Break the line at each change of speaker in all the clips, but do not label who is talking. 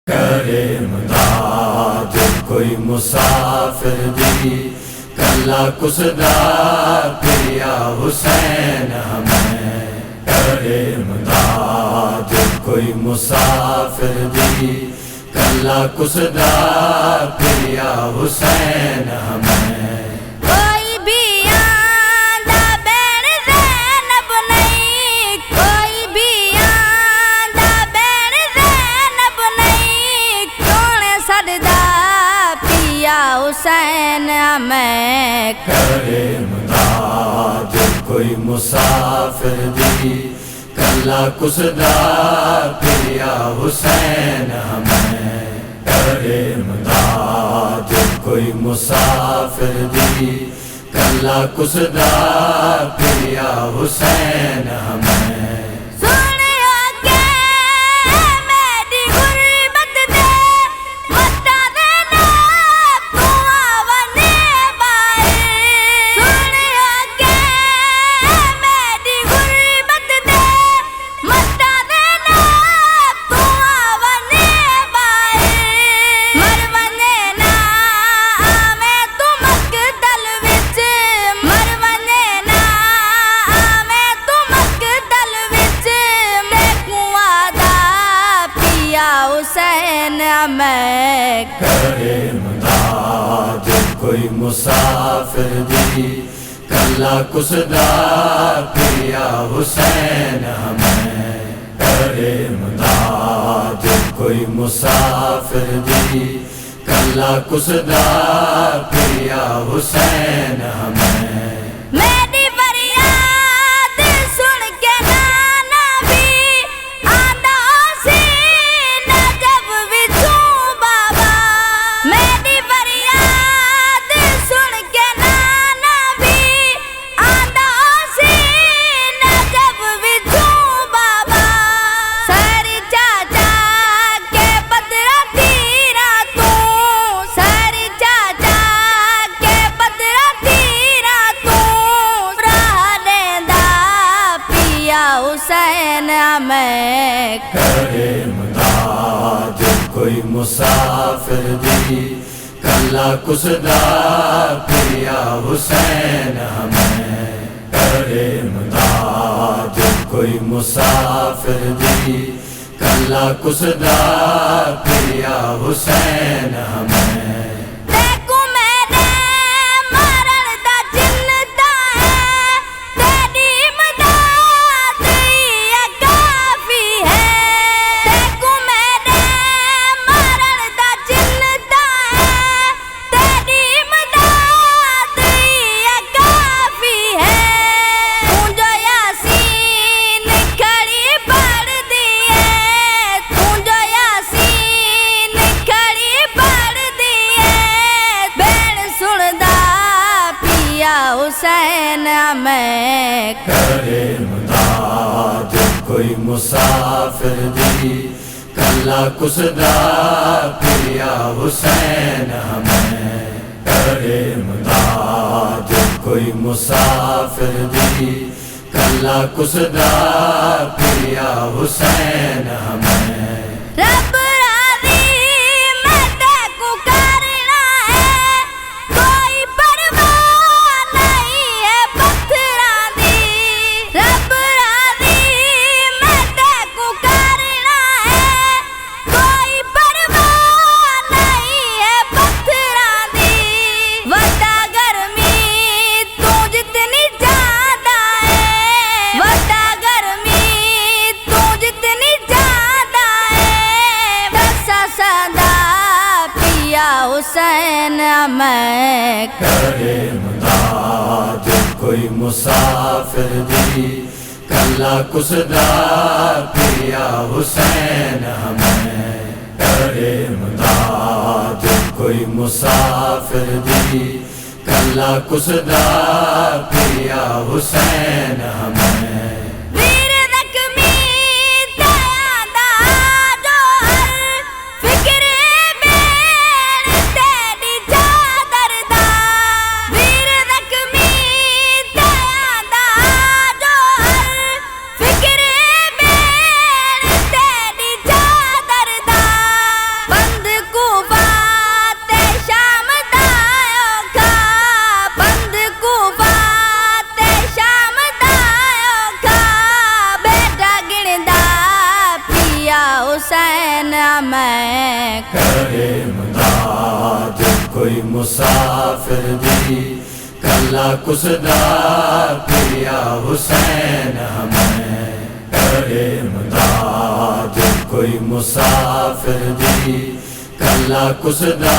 کرے امداد کوئی مسافر دی کلا کسدا پیا حسین ہمیں کرے امداد کوئی مسافر دی کلا کسدا پیا حسین ہمیں
حسین ہمیں
کرے امداد کوئی مسافر دی کلا کسدا پیا حسین ہمیں کرے امداد کوئی مسافر دی کلا کسدا پیا حسین ہمیں
حسین ہمیں
کرے امداد کوئی مسافر دی کلا کسدا پیا حسین ہمیں کرے امداد کوئی مسافر دی کلا کسدا پیا حسین ہمیں
حسین ہمیں
کرے امداد کوئی مسافر دی کلا کسدا پیا حسین ہمیں کرے امداد کوئی مسافر دی کلا کسدا پیا حسین ہمیں
حسین ہمیں
کرے امداد کوئی مسافر دی کلا کسدا پیا حسین ہمیں کرے امداد کوئی مسافر دی کلا کسدا پیا حسین ہمیں
حسین ہمیں
کرے امداد کوئی مسافر دی کلا کسدا پیا حسین ہمیں کرے امداد کوئی مسافر دی کلا کسدا پیا حسین ہمیں کوئی مسافر دی کلا کسدا پیا حسین ہمیں کرے امداد کوئی مسافر دی کلا کسدا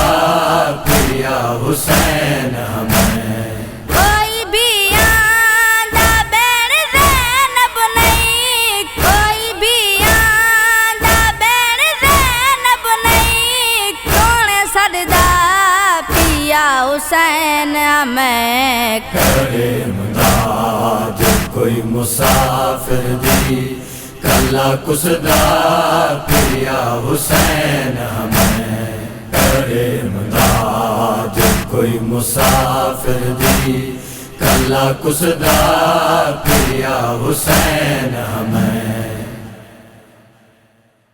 پیا حسین ہمیں
کوئی بھی آندا بین زینب نہیں کوئی بھی آندا بین زینب نہیں کون سردا پیا حسین ہمیں
کرے امداد کوئی مسافر دی کلا کسدا پیا حسین ہمیں کرے امداد کوئی مسافر دی کلا کسدا پیا حسین ہمیں